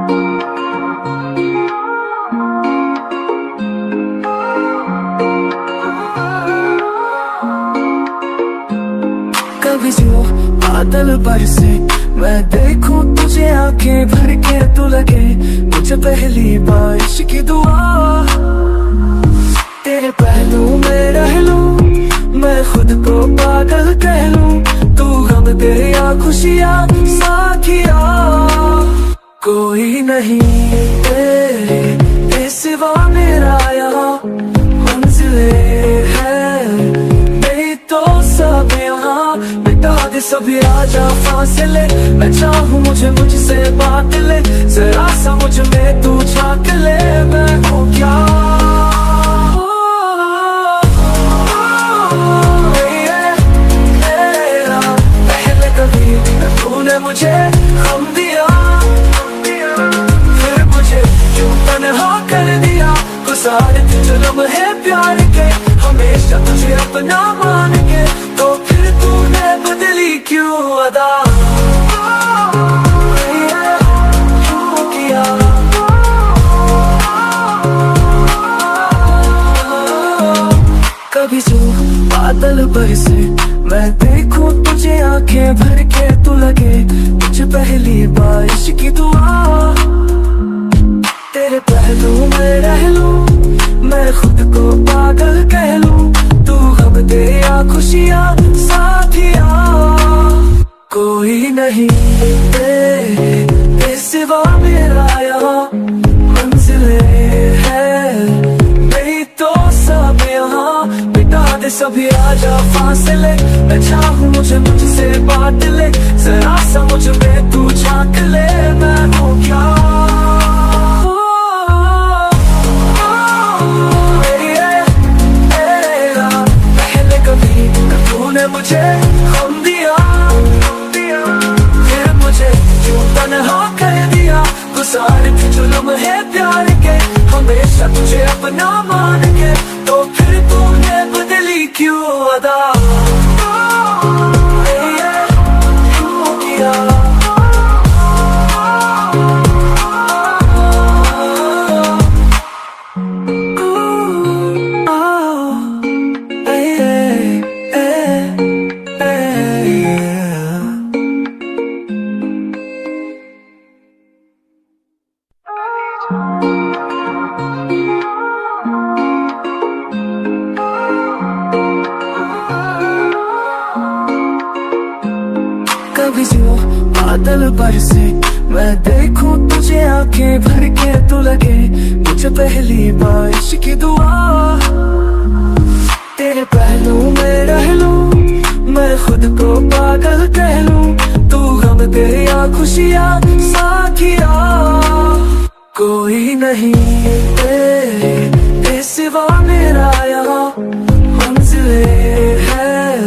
कभी जो बादल बरसे मैं देखूं तुझे आंखें भर के तो लगे मुझे पहली बारिश की दुआ। तेरे पहलू में रह लूं मैं खुद को पागल कह लूं, तू गम दे या खुशियां साथिया। कोई नहीं तेरे सिवा मेरा यहाँ मंजिले है नहीं तो सब यहाँ मिटा दे सभी आजा फासले। मैं चाहूँ मुझे मुझसे बात ले जरा सा मुझ में तू झांक ले। मैं हूँ क्या पहले कभी तूने मुझे गम दिया फिर मुझे क्यों तन्हा कर दिया। गुजारे जो लम्हे प्यार के हमेशा तुझे अपना मान के, तो फिर तूने बदली क्यों अदा। क्यों किया कभी जो बादल बरसे मैं देखूं तुझे आंखें भर के तो लगे मुझे पहली बारिश की दुआ। तेरे पहलू में रह लूं मैं खुद को पागल कह लूं, तू गम दे या खुशियां साथिया। कोई नहीं तेरे सिवा मेरा यहाँ मंजिले है नहीं तो सब यहाँ मिटा दे सभी आजा फासले। मैं चाहूँ मुझे मुझसे बात ले जरा सा मुझ में तू झांक ले। मैं हूँ क्या पहले कभी तूने मुझे गम दिया फिर मुझे क्यों तन्हा कर दिया। गुजारे जो लम्हे प्यार के हमेशा तुझे अपना मान के, तो फिर तूने बदली क्यों अदा। क्यों किया कभी जो बादल बरसे मैं देखूं तुझे आंखें भर के तो लगे मुझे पहली बारिश की दुआ। तेरे पहलू में रह लूं मैं खुद को पागल कह लूं, तू गम दे या खुशियां साथिया। कोई नहीं तेरे सिवा मेरा यहाँ मंजिले है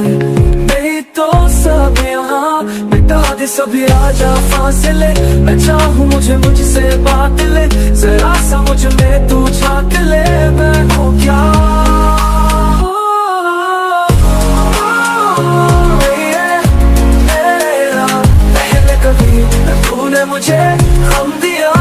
नहीं तो सब यहाँ मिटा दे सभी आजा फासले। मैं चाहूँ मुझे मुझसे बात ले जरा सा मुझ में तू झांक ले। मैं हूँ क्या पहले कभी तूने मुझे गम दिया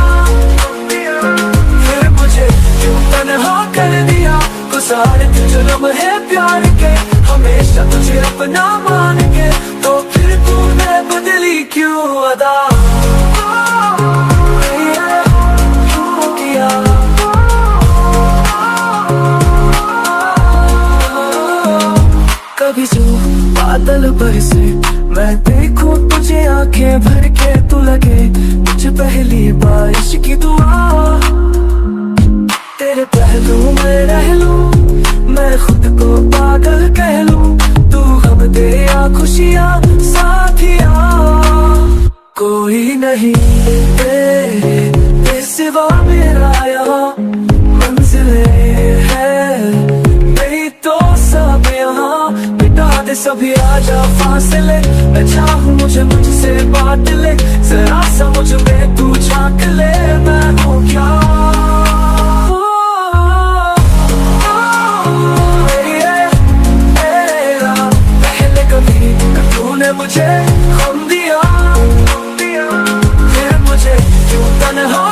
फिर मुझे क्यों तन्हा कर दिया। गुजारे जो लम्हे प्यार के हमेशा तुझे अपना मान के, तो फिर तूने बदली क्यों अदा। क्यों किया कभी जो बादल बरसे मैं देखूं तुझे आंखें भर के तो लगे मुझे पहली बारिश की दुआ। तेरे पहलू में रह लूं मैं खुद को पागल कह लूं, तू गम दे या खुशियां साथिया। कोई नहीं तेरे सिवा मेरा यहाँ मंजिले है नहीं तो सब यहाँ मिटा दे सभी आजा फासले। मैं चाहूँ मुझे मुझसे बात ले जरा सा मुझ में तू झांक ले। मैं हूँ क्या पहले कभी तूने मुझे गम दिया फिर मुझे क्यों तन्हा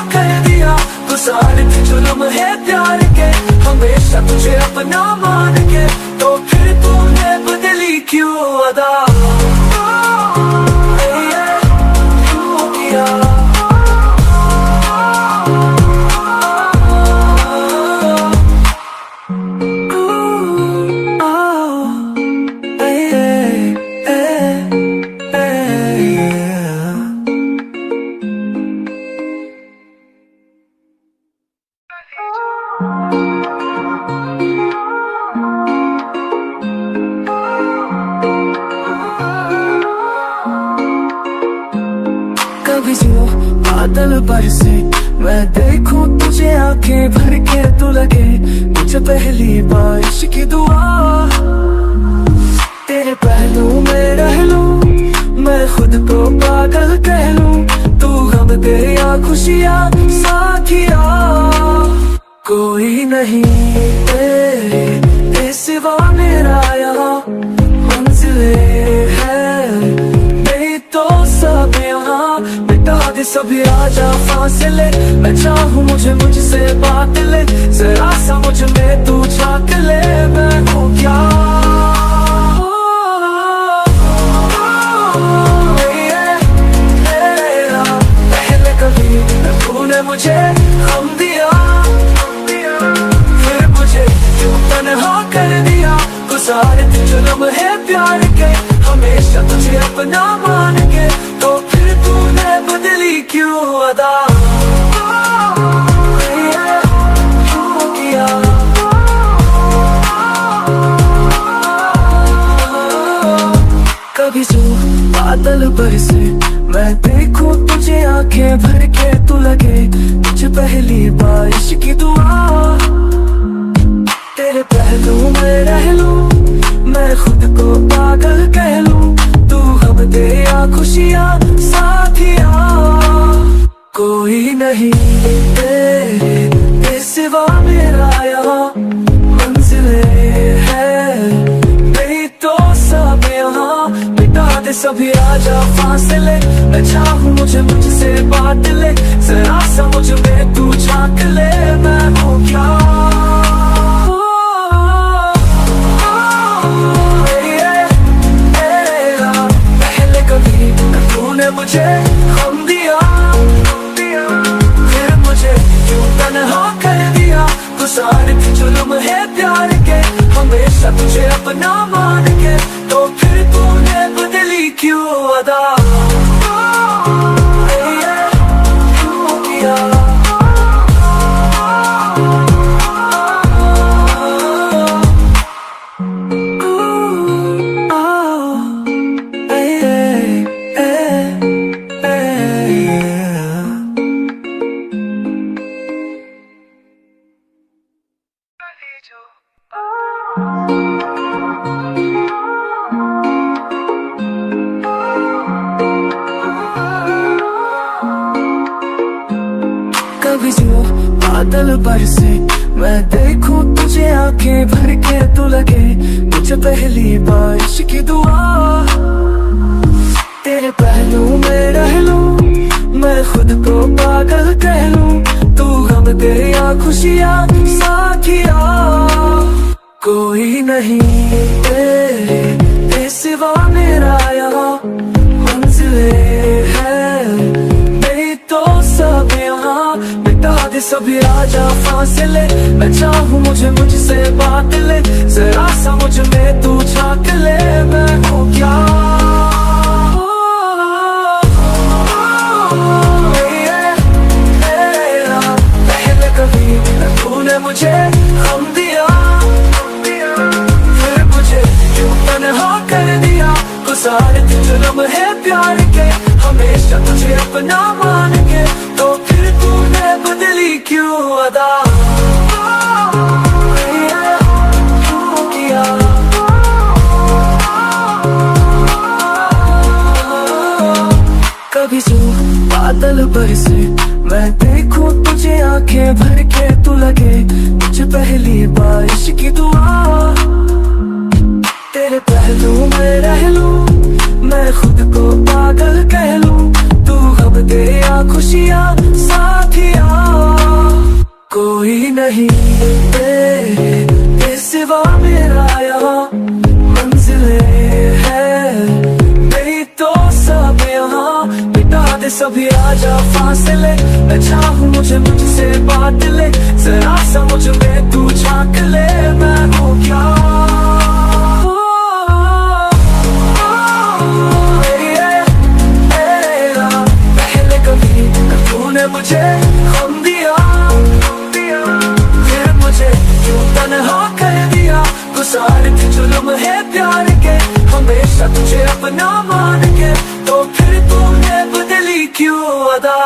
बादल बरसे मैं देखूं तुझे आंखें भर के तू लगे मुझे पहली बारिश की दुआ तेरे पहलू में रह लूं मैं खुद को पागल कह लूं तू गम दे या खुशियां साथिया कोई नहीं तेरे सिवा मेरा यहाँ मंजिले है नहीं तो सब यहाँ मिटा दे सभी आजा फासले मैं चाहूँ मुझे मुझसे बात ले जरा सा मुझ में तू झांक ले मैं हूँ क्या पहले कभी तूने मुझे हम दिया फिर मुझे क्यों तन्हा कर दिया गुजारे थे जुल्म है प्यार के हमेशा तुझे अपना मान के तो फिर तूने बदली क्यों अदा कभी जो बादल बरसे मैं देखूं तुझे आंखें भर के तू लगे मुझे पहली बारिश की दुआ तेरे पहलू में रह लूं मैं खुद को पागल कह लूं तू गम दे या खुशियां साथिया कोई नहीं तेरे सिवा मेरा यहाँ मंजिले है नहीं तो सब यहाँ मिटा दे सभी आजा फासले मैं चाहूँ मुझे मुझसे बात ले जरा सा मुझ में तू झांक ले मैं हूँ क्या पहले कभी तूने मुझे हम दिया फिर मुझे क्यों तन्हा कर दिया गुजारे थे जुल्म है प्यार के हमेशा तुझे अपना मान के तो फिर तूने बदली क्यों अदा कभी जो बादल बरसे मैं देखूं तुझे आंखें भर के तू लगे मुझे पहली बारिश की दुआ तेरे पहलू में रह लूं मैं खुद को पागल कह लूं तू गम दे या खुशियां साथिया कोई नहीं तेरे सिवा मेरा यहाँ मंजिले है नहीं तो सब यहाँ मिटा दे सभी आजा फासले मैं चाहूँ मुझे मुझसे बात ले जरा सा मुझ में तू झांक ले मैं हूँ क्या पहले कभी तूने मुझे हम दिया फिर मुझे क्यों तन्हा कर दिया गुजारे थे जुल्म है प्यार के हमेशा तुझे अपना मान के तो फिर तूने बदली क्यों अदा कभी जो बादल बरसे मैं देखूं तुझे आंखें भर के तू लगे मुझे पहली बारिश की दुआ तेरे पहलू में रह लूं मैं खुद को पागल कह लूं तू गम दे या खुशियां साथिया कोई नहीं तेरे सिवा मेरा यहाँ मंजिले है नहीं तो सब यहाँ मिटा दे सभी आजा फासले मैं चाहूँ मुझे मुझसे बात ले जरा सा मुझ में तू झांक ले मैं हूँ क्या पहले कभी तूने मुझे हम दिया फिर मुझे क्यों तन्हा कर दिया गुजारे थे जुल्म है प्यार के हमेशा तुझे अपना मान के तो फिर तूने बदली क्यों अदा